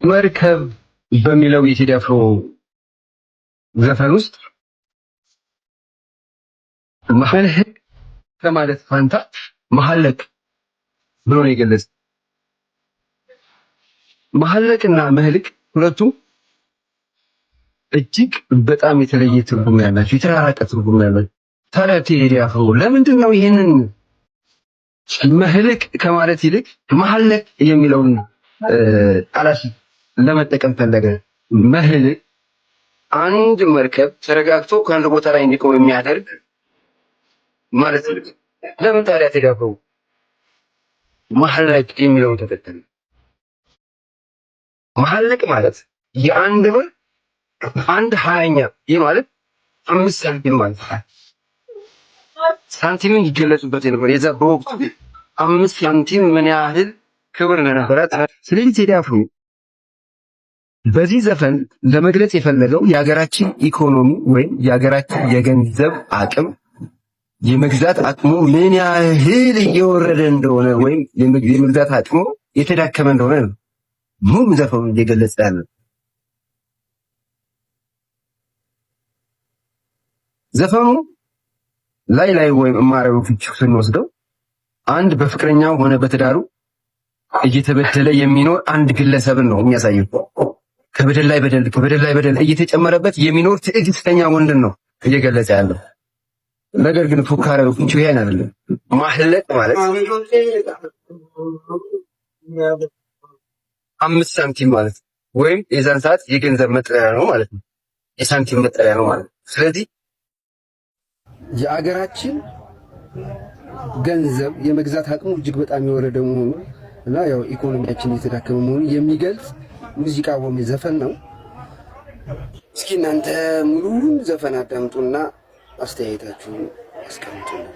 መርከብ በሚለው የቴዲ አፍሮ ዘፈን ውስጥ መሐለቅ ከማለት ፋንታ መሐለቅ ብሎ ነው የገለጸው። መሐለቅና መህልቅ ሁለቱም እጅግ በጣም የተለየ ትርጉም ያላቸው የተራራቀ ትርጉም ያላቸው። ታዲያ ቴዲ አፍሮ ለምንድን ነው ይሄንን መህልቅ ከማለት ይልቅ መሐለቅ የሚለውን ቃላት ለመጠቀም ፈለገ? መህልቅ አንድ መርከብ ተረጋግቶ ከአንድ ቦታ ላይ እንዲቆም የሚያደርግ ማለት ነው። ለምን ታዲያ ቴዲ አፍሮ መሐለቅ የሚለውን ተጠቀመ? መሐለቅ ማለት የአንድ ብር አንድ ሃያኛ፣ ይህ ማለት 5 ሳንቲም ማለት ነው። ሳንቲምን ይገለጹበት የነበር የዛ በወቅቱ 5 ሳንቲም ምን ያህል ክብር እንደነበራት። ስለዚህ ቴዲ አፍሮ በዚህ ዘፈን ለመግለጽ የፈለገው የሀገራችን ኢኮኖሚ ወይም የሀገራችን የገንዘብ አቅም የመግዛት አቅሙ ምን ያህል እየወረደ እንደሆነ ወይም የመግዛት አቅሙ የተዳከመ እንደሆነ ነው ሙሉ ዘፈኑ እየገለጸ ያለው። ዘፈኑ ላይ ወይም እማረው ፍቺው ስንወስደው አንድ በፍቅረኛው ሆነ በትዳሩ እየተበደለ የሚኖር አንድ ግለሰብን ነው የሚያሳየው። ከበደል ላይ በደል እየተጨመረበት የሚኖር ትዕግስተኛ ወንድን ነው እየገለጸ ያለው። ነገር ግን ፉካራው ፍቺው ይሄን አይደለም። መሐለቅ ማለት 5 ሳንቲም ማለት ወይም የዛን ሰዓት የገንዘብ መጠሪያ ነው ማለት ነው። የሳንቲም መጠሪያ ነው ማለት ነው። ስለዚህ የአገራችን ገንዘብ የመግዛት አቅሙ እጅግ በጣም የወረደ መሆኑ እና ያው ኢኮኖሚያችን እየተዳከመ መሆኑ የሚገልጽ ሙዚቃ ወይም ዘፈን ነው። እስኪ እናንተ ሙሉውን ዘፈን አዳምጡና አስተያየታችሁን አስቀምጡልን።